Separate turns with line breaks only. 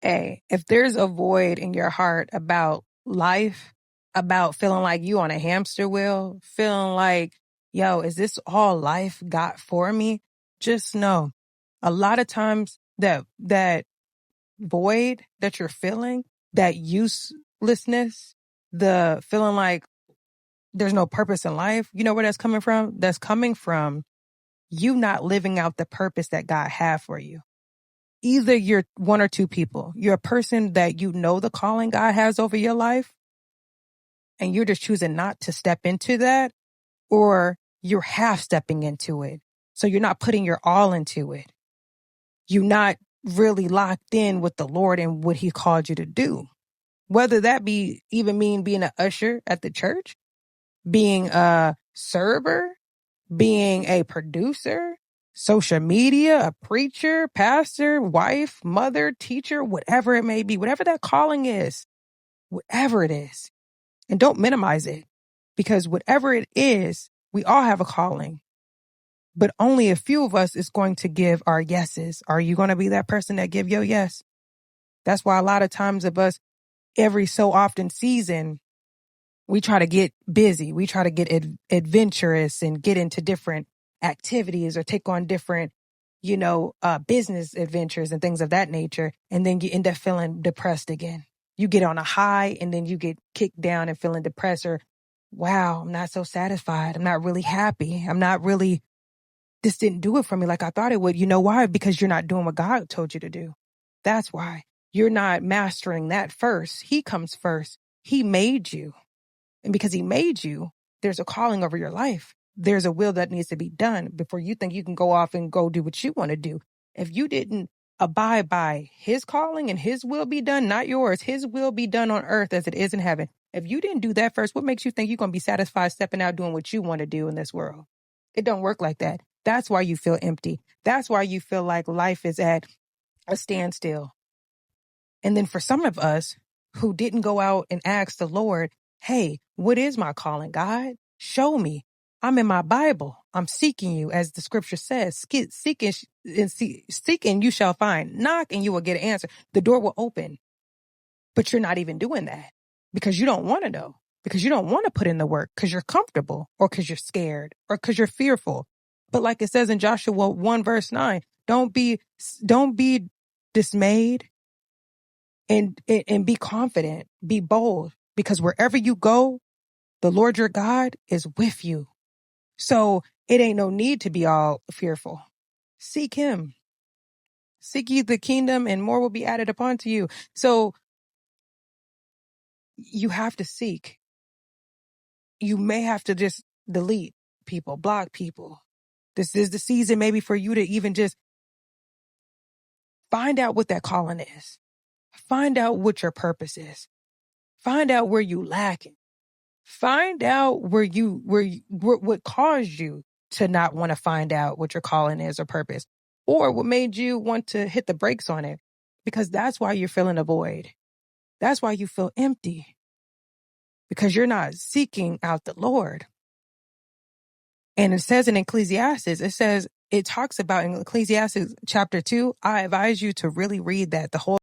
Hey, if there's a void in your heart about life, about feeling like you on a hamster wheel, feeling like, yo, is this all life got for me? Just know a lot of times that void that you're feeling, that uselessness, the feeling like there's no purpose in life, you know where that's coming from? That's coming from you not living out the purpose that God had for you. Either you're one or two people. You're a person that you know the calling God has over your life, and you're just choosing not to step into that, or you're half stepping into it. So you're not putting your all into it. You're not really locked in with the Lord and what he called you to do. Whether that be even mean being an usher at the church, being a server, being a producer, social media, a preacher, pastor, wife, mother, teacher, whatever it may be, whatever that calling is, whatever it is. And don't minimize it, because whatever it is, we all have a calling, but only a few of us is going to give our yeses. Are you going to be that person that give your yes? That's why a lot of times of us, every so often season, we try to get busy. We try to get adventurous and get into different activities or take on different, business adventures and things of that nature. And then you end up feeling depressed again. You get on a high and then you get kicked down and feeling depressed, or, wow, I'm not so satisfied. I'm not really happy. This didn't do it for me like I thought it would. You know why? Because you're not doing what God told you to do. That's why. You're not mastering that first. He comes first. He made you. And because he made you, there's a calling over your life. There's a will that needs to be done before you think you can go off and go do what you want to do. If you didn't abide by his calling and his will be done, not yours, his will be done on earth as it is in heaven. If you didn't do that first, what makes you think you're going to be satisfied stepping out doing what you want to do in this world? It don't work like that. That's why you feel empty. That's why you feel like life is at a standstill. And then for some of us who didn't go out and ask the Lord, hey, what is my calling, God? Show me. I'm in my Bible. I'm seeking you, as the scripture says. Seek and you shall find. Knock and you will get an answer. The door will open. But you're not even doing that because you don't want to know, because you don't want to put in the work, because you're comfortable, or because you're scared, or because you're fearful. But like it says in Joshua 1 verse 9, don't be dismayed, and be confident, be bold, because wherever you go, the Lord your God is with you. So it ain't no need to be all fearful. Seek him. Seek ye the kingdom, and more will be added upon to you. So you have to seek. You may have to just delete people, block people. This is the season maybe for you to even just find out what that calling is. Find out what your purpose is. Find out where you lacking. Find out what caused you to not want to find out what your calling is or purpose, or what made you want to hit the brakes on it, because that's why you're feeling a void. That's why you feel empty, because you're not seeking out the Lord. And it says in Ecclesiastes, it talks about in Ecclesiastes chapter 2, I advise you to really read that, the whole